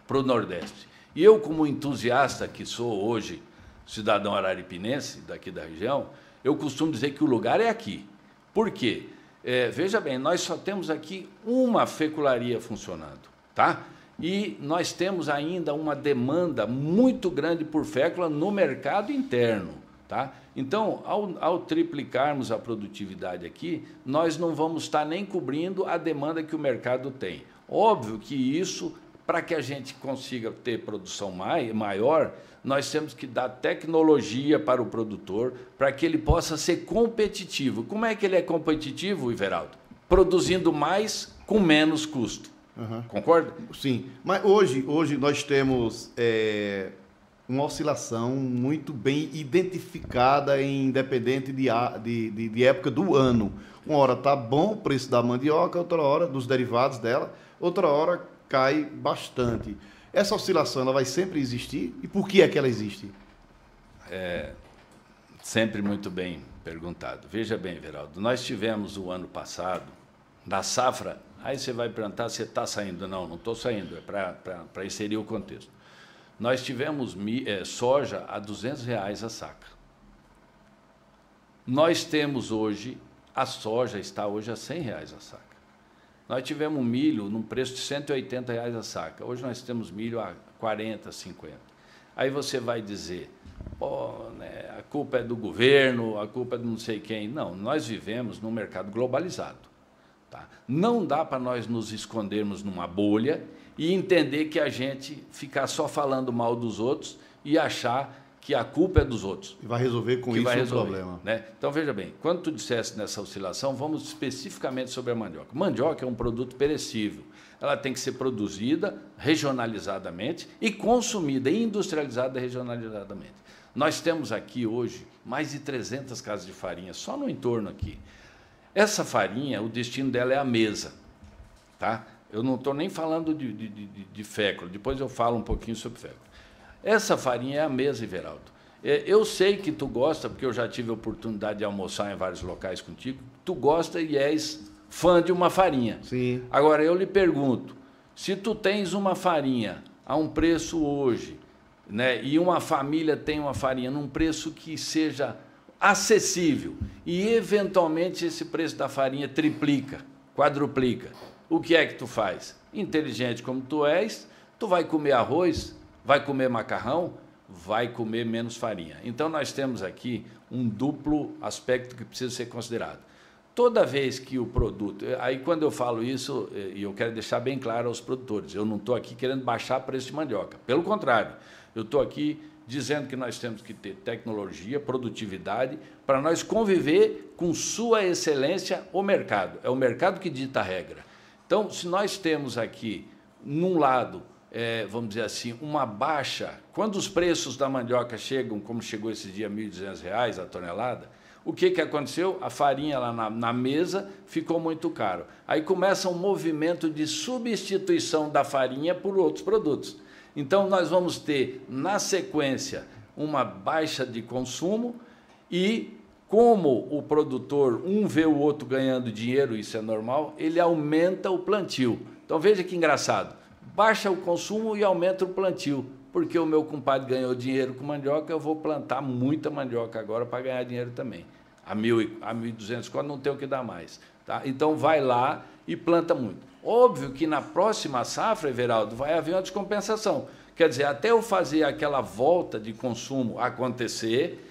para o Nordeste. E eu, como entusiasta que sou hoje, cidadão araripinense, daqui da região, eu costumo dizer que o lugar é aqui. Por quê? Veja bem, nós só temos aqui uma fecularia funcionando, tá? E nós temos ainda uma demanda muito grande por fécula no mercado interno. Tá? Então, ao triplicarmos a produtividade aqui, nós não vamos estar nem cobrindo a demanda que o mercado tem. Óbvio que isso, para que a gente consiga ter produção maior, nós temos que dar tecnologia para o produtor, para que ele possa ser competitivo. Como é que ele é competitivo, Everaldo? Produzindo mais com menos custo. Uhum. Concorda? Sim, mas hoje nós temos uma oscilação muito bem identificada, independente de época do ano. Uma hora está bom o preço da mandioca, outra hora dos derivados dela, outra hora cai bastante. Essa oscilação ela vai sempre existir? E por que é que ela existe? Sempre muito bem perguntado. Veja bem, Everaldo, nós tivemos o ano passado, da safra, aí você vai perguntar se está saindo. Não estou saindo, é para inserir o contexto. Nós tivemos soja a R$200 a saca. Nós temos hoje, a soja está hoje a R$100 a saca. Nós tivemos milho num preço de R$180 a saca. Hoje nós temos milho a 40, 50. Aí você vai dizer, pô, né, a culpa é do governo, a culpa é de não sei quem. Não, nós vivemos num mercado globalizado. Tá? Não dá para nós nos escondermos numa bolha e entender que a gente ficar só falando mal dos outros e achar que a culpa é dos outros. E vai resolver com isso o problema. Né? Então, veja bem, quando tu disseste nessa oscilação, vamos especificamente sobre a mandioca. Mandioca é um produto perecível. Ela tem que ser produzida regionalizadamente e consumida, industrializada regionalizadamente. Nós temos aqui hoje mais de 300 casas de farinha, só no entorno aqui. Essa farinha, o destino dela é a mesa, tá? Eu não estou nem falando de fécula, depois eu falo um pouquinho sobre fécula. Essa farinha é a mesa, Everaldo. Eu sei que tu gosta, porque eu já tive a oportunidade de almoçar em vários locais contigo, tu gosta e és fã de uma farinha. Sim. Agora, eu lhe pergunto, se tu tens uma farinha a um preço hoje, né, e uma família tem uma farinha num preço que seja acessível, e eventualmente esse preço da farinha triplica, quadruplica, o que é que tu faz? Inteligente como tu és, tu vai comer arroz, vai comer macarrão, vai comer menos farinha. Então, nós temos aqui um duplo aspecto que precisa ser considerado. Toda vez que o produto... Aí, quando eu falo isso, e eu quero deixar bem claro aos produtores, eu não estou aqui querendo baixar o preço de mandioca. Pelo contrário, eu estou aqui dizendo que nós temos que ter tecnologia, produtividade, para nós conviver com sua excelência o mercado. É o mercado que dita a regra. Então, se nós temos aqui, num lado, vamos dizer assim, uma baixa, quando os preços da mandioca chegam, como chegou esse dia, R$ 1.200 a tonelada, o que aconteceu? A farinha lá na mesa ficou muito caro. Aí começa um movimento de substituição da farinha por outros produtos. Então, nós vamos ter, na sequência, uma baixa de consumo e, como o produtor, um vê o outro ganhando dinheiro, isso é normal, ele aumenta o plantio. Então, veja que engraçado. Baixa o consumo e aumenta o plantio. Porque o meu compadre ganhou dinheiro com mandioca, eu vou plantar muita mandioca agora para ganhar dinheiro também. A 1.200 conto não tem o que dar mais. Tá? Então, vai lá e planta muito. Óbvio que na próxima safra, Everaldo, vai haver uma descompensação. Quer dizer, até eu fazer aquela volta de consumo acontecer,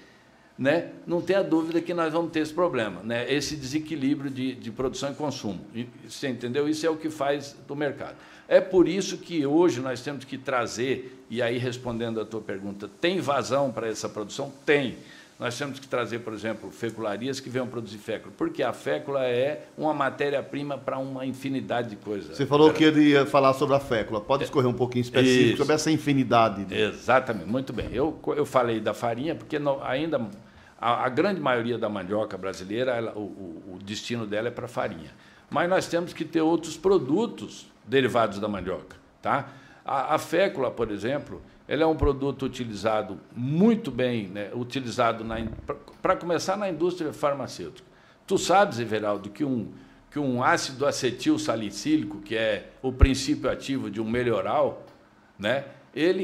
né, não tenha dúvida que nós vamos ter esse problema, né, esse desequilíbrio de produção e consumo. Você entendeu? Isso é o que faz do mercado. É por isso que hoje nós temos que trazer, e aí respondendo a tua pergunta, tem vazão para essa produção? Tem. Nós temos que trazer, por exemplo, fecularias que venham produzir fécula, porque a fécula é uma matéria-prima para uma infinidade de coisas. Você falou que ele ia falar sobre a fécula. Pode escorrer um pouquinho específico sobre essa infinidade. Exatamente, muito bem. Eu falei da farinha, porque ainda a grande maioria da mandioca brasileira, o destino dela é para farinha. Mas nós temos que ter outros produtos derivados da mandioca. Tá? A fécula, por exemplo, ela é um produto utilizado muito bem, né, utilizado para começar na indústria farmacêutica. Tu sabes, Everaldo, que um ácido acetil salicílico, que é o princípio ativo de um melhoral, né,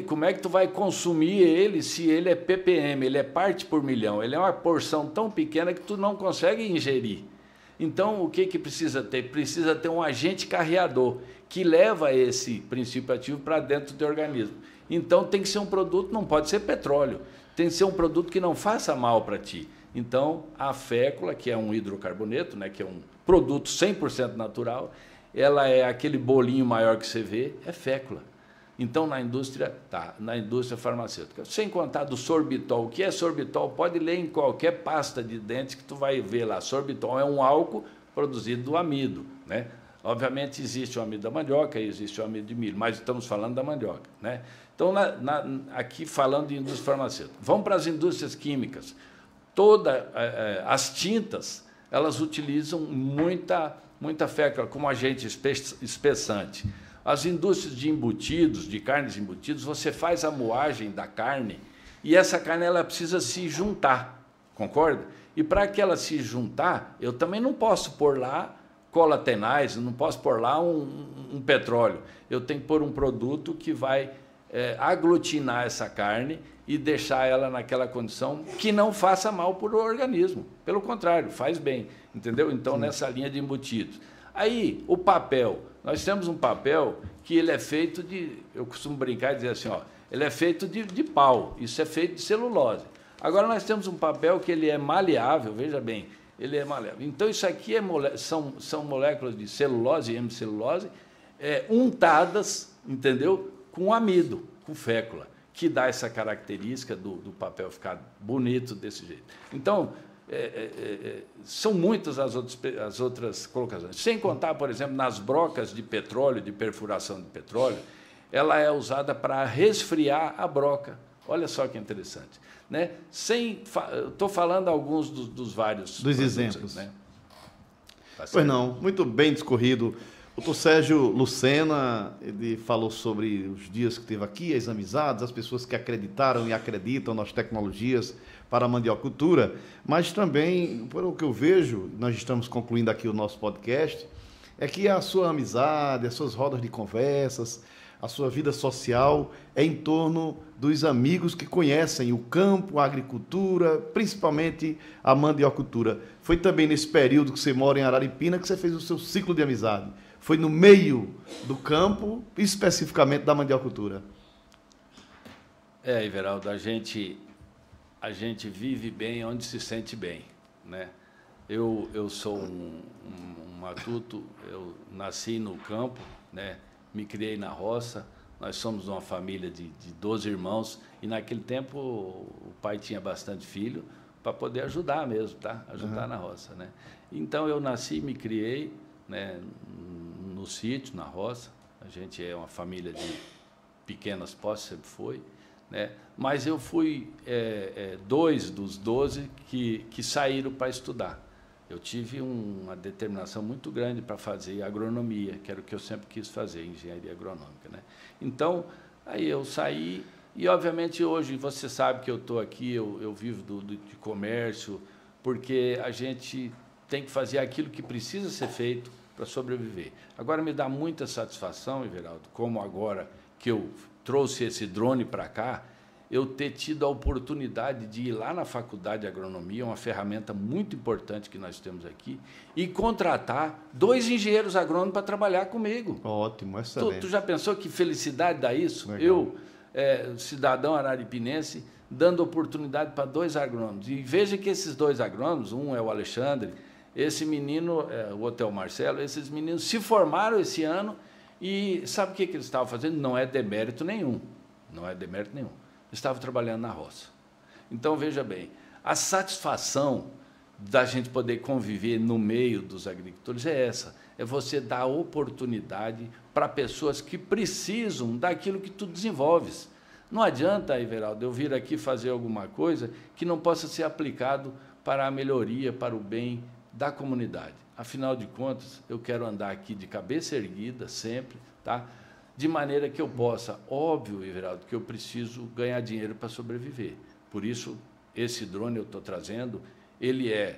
como é que tu vai consumir ele se ele é ppm, ele é parte por milhão, ele é uma porção tão pequena que tu não consegue ingerir. Então, o que precisa ter? Precisa ter um agente carreador que leva esse princípio ativo para dentro do organismo. Então, tem que ser um produto, não pode ser petróleo, tem que ser um produto que não faça mal para ti. Então, a fécula, que é um hidrocarboneto, né, que é um produto 100% natural, ela é aquele bolinho maior que você vê, é fécula. Então, na indústria farmacêutica. Sem contar do sorbitol. O que é sorbitol? Pode ler em qualquer pasta de dente que tu vai ver lá. Sorbitol é um álcool produzido do amido, né? Obviamente, existe o amido da mandioca e existe o amido de milho, mas estamos falando da mandioca, né? Então, aqui falando de indústria farmacêutica. Vamos para as indústrias químicas. As tintas, elas utilizam muita fécula como agente espessante. As indústrias de embutidos, de carnes embutidos, você faz a moagem da carne e essa carne ela precisa se juntar, concorda? E para que ela se juntar, eu também não posso pôr lá cola tenaz, não posso pôr lá um petróleo. Eu tenho que pôr um produto que vai aglutinar essa carne e deixar ela naquela condição que não faça mal para o organismo. Pelo contrário, faz bem, entendeu? Então, nessa linha de embutidos. Aí, o papel. Nós temos um papel que ele é feito eu costumo brincar e dizer assim, ó, ele é feito de pau, isso é feito de celulose. Agora nós temos um papel que ele é maleável, veja bem, ele é maleável. Então isso aqui são moléculas de celulose e hemicelulose untadas, entendeu? Com amido, com fécula, que dá essa característica do papel ficar bonito desse jeito. Então, são muitas as outras colocações. Sem contar, por exemplo, nas brocas de petróleo, de perfuração de petróleo, ela é usada para resfriar a broca. Olha só que interessante. Né? Estou falando alguns dos vários... Dos exemplos. Né? Tá pois não, muito bem discorrido. O doutor Sérgio Lucena, ele falou sobre os dias que teve aqui, as amizades, as pessoas que acreditaram e acreditam nas tecnologias para a mandiocultura, mas também, pelo que eu vejo, nós estamos concluindo aqui o nosso podcast, é que a sua amizade, as suas rodas de conversas, a sua vida social é em torno dos amigos que conhecem o campo, a agricultura, principalmente a mandiocultura. Foi também nesse período que você mora em Araripina que você fez o seu ciclo de amizade. Foi no meio do campo, especificamente da mandiocultura. Everaldo, a gente vive bem onde se sente bem, né? Eu sou um matuto, eu nasci no campo, né? Me criei na roça, nós somos uma família de 12 irmãos e naquele tempo o pai tinha bastante filho para poder ajudar mesmo, tá? Ajudar na roça, né? Então eu nasci e me criei, né, no sítio, na roça. A gente é uma família de pequenas posses, sempre foi, né? Mas eu fui 2 dos 12 que saíram para estudar. Eu tive uma determinação muito grande para fazer agronomia, que era o que eu sempre quis fazer, engenharia agronômica, né? Então, aí eu saí e, obviamente, hoje você sabe que eu estou aqui, eu vivo de comércio, porque a gente tem que fazer aquilo que precisa ser feito para sobreviver. Agora, me dá muita satisfação, Everaldo, como agora que eu trouxe esse drone para cá, eu ter tido a oportunidade de ir lá na Faculdade de Agronomia, uma ferramenta muito importante que nós temos aqui, e contratar 2 engenheiros agrônomos para trabalhar comigo. Ótimo, excelente. Tu já pensou que felicidade dá isso? Legal. Eu, cidadão araripinense, dando oportunidade para 2 agrônomos. E veja que esses 2 agrônomos, um é o Alexandre, esse menino, o outro é o Marcelo, esses meninos se formaram esse ano e sabe o que eles estavam fazendo? Não é demérito nenhum, não é demérito nenhum. Estavam trabalhando na roça. Então, veja bem, A satisfação da gente poder conviver no meio dos agricultores é essa, é você dar oportunidade para pessoas que precisam daquilo que tu desenvolves. Não adianta, Everaldo, eu vir aqui fazer alguma coisa que não possa ser aplicado para a melhoria, para o bem da comunidade. Afinal de contas, eu quero andar aqui de cabeça erguida sempre, tá? De maneira que eu possa, óbvio, Everaldo, que eu preciso ganhar dinheiro para sobreviver. Por isso, esse drone eu estou trazendo, ele é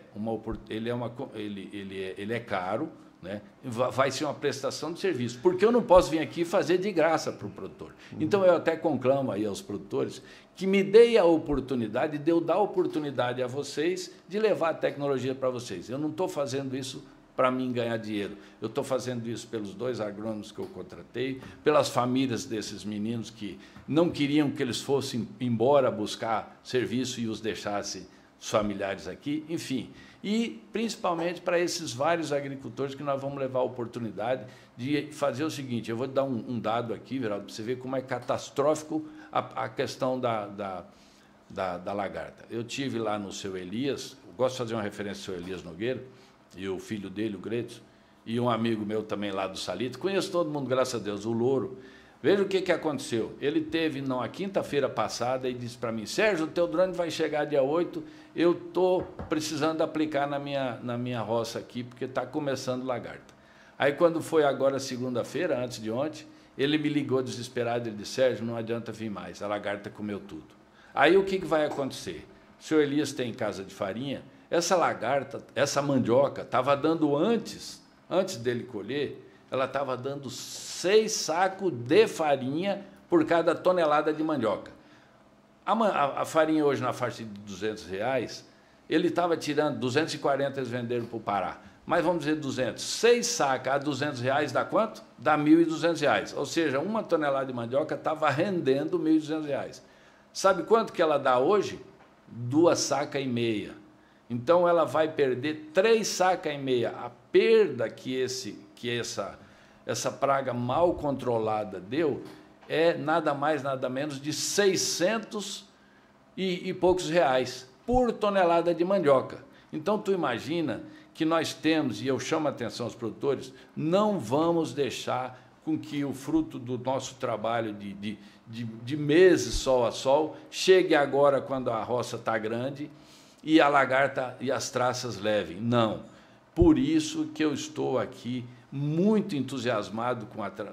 caro, né? Vai ser uma prestação de serviço, porque eu não posso vir aqui fazer de graça para o produtor. Então, eu até conclamo aí aos produtores que me deem a oportunidade de eu dar oportunidade a vocês de levar a tecnologia para vocês. Eu não estou fazendo isso para mim ganhar dinheiro. Eu estou fazendo isso pelos 2 agrônomos que eu contratei, pelas famílias desses meninos que não queriam que eles fossem embora buscar serviço e os deixassem os familiares aqui, enfim. E, principalmente, para esses vários agricultores que nós vamos levar a oportunidade de fazer o seguinte, eu vou te dar um dado aqui, Veraldo, para você ver como é catastrófico a questão da lagarta. Eu tive lá no seu Elias, eu gosto de fazer uma referência ao seu Elias Nogueira, e o filho dele, o Gretos, e um amigo meu também lá do Salito, conheço todo mundo, graças a Deus, o Louro. Veja o que aconteceu. Ele teve, na quinta-feira passada, e disse para mim, Sérgio, o teu drone vai chegar dia 8, eu estou precisando aplicar na minha roça aqui, porque está começando lagarta. Aí, quando foi agora segunda-feira, antes de ontem, ele me ligou desesperado, ele disse, Sérgio, não adianta vir mais, a lagarta comeu tudo. Aí, o que vai acontecer? O senhor Elias tem casa de farinha, essa lagarta, essa mandioca, estava dando antes dele colher, ela estava dando 6 sacos de farinha por cada tonelada de mandioca. A farinha hoje na faixa de R$200, ele estava tirando 240, eles venderam para o Pará. Mas vamos dizer 200. 6 sacos a R$200 dá quanto? Dá R$1.200. Ou seja, uma tonelada de mandioca estava rendendo R$1.200. Sabe quanto que ela dá hoje? 2,5 sacas. Então, ela vai perder 3,5 sacas. A perda que essa praga mal controlada deu é nada mais, nada menos de 600 e poucos reais por tonelada de mandioca. Então, tu imagina que nós temos, e eu chamo a atenção aos produtores, não vamos deixar com que o fruto do nosso trabalho de meses sol a sol chegue agora quando a roça está grande e a lagarta e as traças levem. Não. Por isso que eu estou aqui muito entusiasmado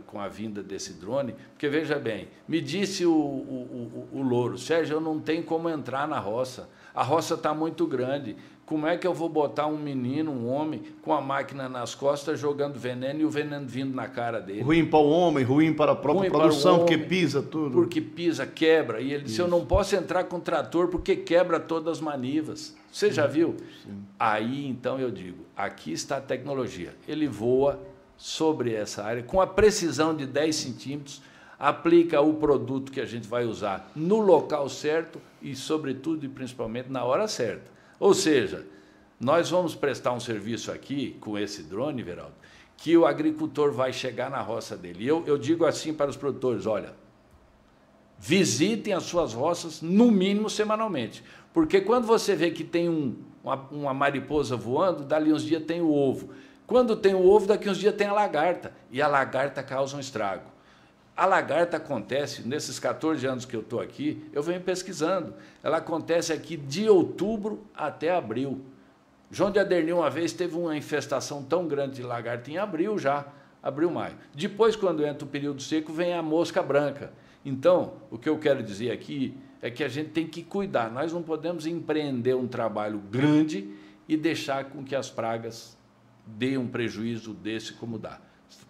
com a vinda desse drone, porque, veja bem, me disse o Louro, Sérgio, eu não tenho como entrar na roça, a roça está muito grande, como é que eu vou botar um menino, um homem, com a máquina nas costas, jogando veneno e o veneno vindo na cara dele? Ruim para o homem, ruim para a própria produção, porque pisa tudo. Porque pisa, quebra. E ele disse, eu não posso entrar com trator porque quebra todas as manivas. Você já viu? Sim. Aí, então, eu digo, aqui está a tecnologia. Ele voa sobre essa área, com a precisão de 10 centímetros, aplica o produto que a gente vai usar no local certo e, sobretudo e principalmente, na hora certa. Ou seja, nós vamos prestar um serviço aqui com esse drone, Veraldo, que o agricultor vai chegar na roça dele. E eu digo assim para os produtores, olha, visitem as suas roças no mínimo semanalmente, porque quando você vê que tem uma mariposa voando, dali uns dias tem o ovo. Quando tem o ovo, daqui uns dias tem a lagarta, e a lagarta causa um estrago. A lagarta acontece, nesses 14 anos que eu estou aqui, eu venho pesquisando, ela acontece aqui de outubro até abril. João de Adernil uma vez teve uma infestação tão grande de lagarta em abril já, abril, maio. Depois, quando entra o período seco, vem a mosca branca. Então, o que eu quero dizer aqui é que a gente tem que cuidar, nós não podemos empreender um trabalho grande e deixar com que as pragas deem um prejuízo desse como dá,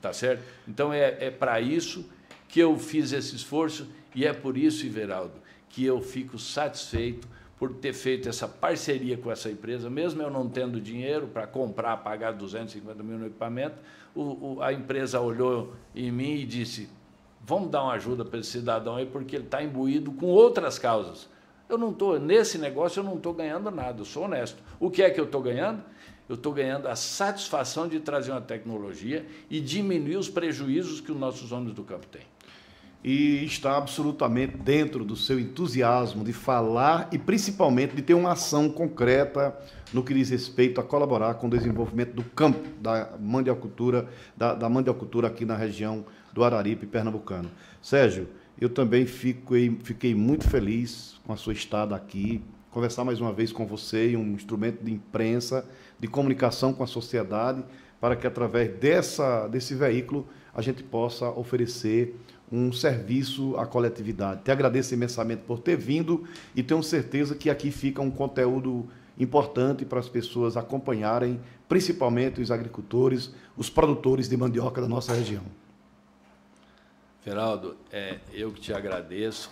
tá certo? Então, é para isso que eu fiz esse esforço e é por isso, Everaldo, que eu fico satisfeito por ter feito essa parceria com essa empresa, mesmo eu não tendo dinheiro para comprar, pagar 250 mil no equipamento, a empresa olhou em mim e disse, vamos dar uma ajuda para esse cidadão aí, porque ele está imbuído com outras causas. Eu não estou, nesse negócio eu não estou ganhando nada, eu sou honesto. O que é que eu estou ganhando? Eu estou ganhando a satisfação de trazer uma tecnologia e diminuir os prejuízos que os nossos homens do campo têm. e está absolutamente dentro do seu entusiasmo de falar e principalmente de ter uma ação concreta no que diz respeito a colaborar com o desenvolvimento do campo da mandiocultura, da mandiocultura aqui na região do Araripe pernambucano. Sérgio, eu também fiquei muito feliz com a sua estada aqui, conversar mais uma vez com você, um instrumento de imprensa, de comunicação com a sociedade, para que através desse veículo a gente possa oferecer um serviço à coletividade. Te agradeço imensamente por ter vindo e tenho certeza que aqui fica um conteúdo importante para as pessoas acompanharem, principalmente os agricultores, os produtores de mandioca da nossa região. Geraldo, eu que te agradeço,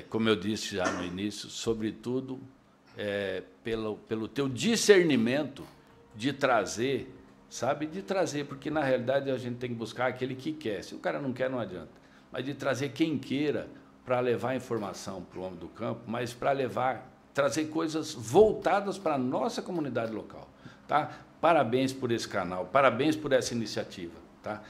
como eu disse já no início, sobretudo pelo teu discernimento de trazer, sabe? De trazer, porque na realidade a gente tem que buscar aquele que quer. Se o cara não quer, não adianta. Mas de trazer quem queira para levar informação para o homem do campo, mas para trazer coisas voltadas para a nossa comunidade local. Tá? Parabéns por esse canal, parabéns por essa iniciativa. Tá?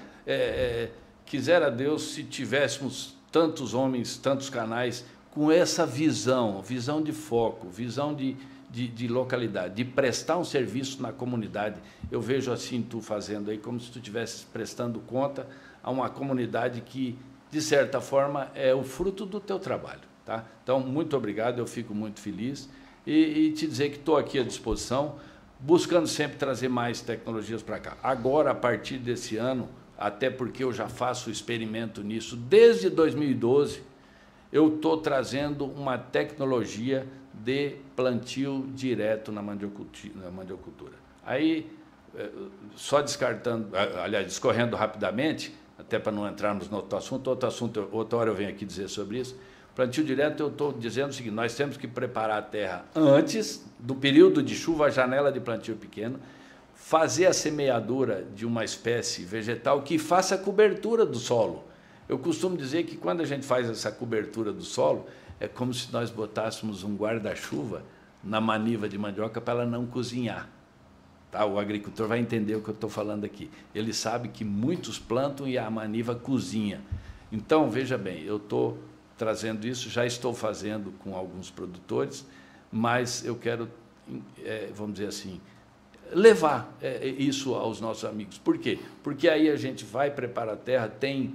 Quisera Deus se tivéssemos tantos homens, tantos canais com essa visão de foco, visão de localidade, de prestar um serviço na comunidade. Eu vejo assim tu fazendo aí, como se tu estivesse prestando conta a uma comunidade que, de certa forma, é o fruto do teu trabalho. Tá? Então, muito obrigado, eu fico muito feliz. E te dizer que estou aqui à disposição, buscando sempre trazer mais tecnologias para cá. Agora, a partir desse ano, até porque eu já faço experimento nisso desde 2012, eu estou trazendo uma tecnologia de plantio direto na mandiocultura. Aí, só discorrendo rapidamente, até para não entrarmos no outro assunto, outra hora eu venho aqui dizer sobre isso. Plantio direto, eu estou dizendo o seguinte: nós temos que preparar a terra antes do período de chuva, a janela de plantio pequeno, fazer a semeadura de uma espécie vegetal que faça a cobertura do solo. Eu costumo dizer que quando a gente faz essa cobertura do solo, é como se nós botássemos um guarda-chuva na maniva de mandioca para ela não cozinhar. Tá? O agricultor vai entender o que eu estou falando aqui. Ele sabe que muitos plantam e a maniva cozinha. Então, veja bem, eu estou trazendo isso, já estou fazendo com alguns produtores, mas eu quero, vamos dizer assim, levar isso aos nossos amigos. Por quê? Porque aí a gente vai preparar a terra, tem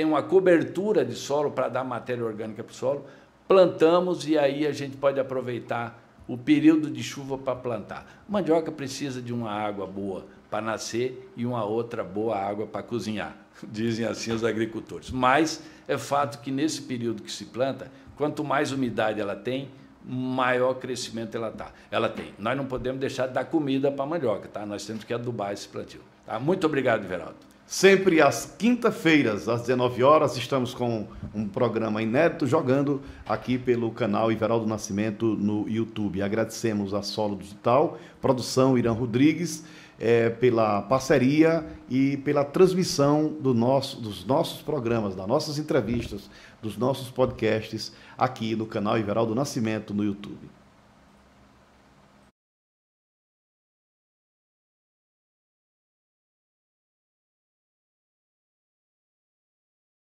uma cobertura de solo para dar matéria orgânica para o solo, plantamos e aí a gente pode aproveitar o período de chuva para plantar. Mandioca precisa de uma água boa para nascer e uma outra boa água para cozinhar, dizem assim os agricultores. Mas é fato que nesse período que se planta, quanto mais umidade ela tem, maior crescimento ela tem. Nós não podemos deixar de dar comida para a mandioca, tá? Nós temos que adubar esse plantio. Tá? Muito obrigado, Everaldo. Sempre às quinta-feiras, às 19 horas, estamos com um programa inédito jogando aqui pelo canal Everaldo Nascimento no YouTube. Agradecemos a Solo Digital, produção Irã Rodrigues, pela parceria e pela transmissão dos nossos programas, das nossas entrevistas, dos nossos podcasts aqui no canal Everaldo Nascimento no YouTube.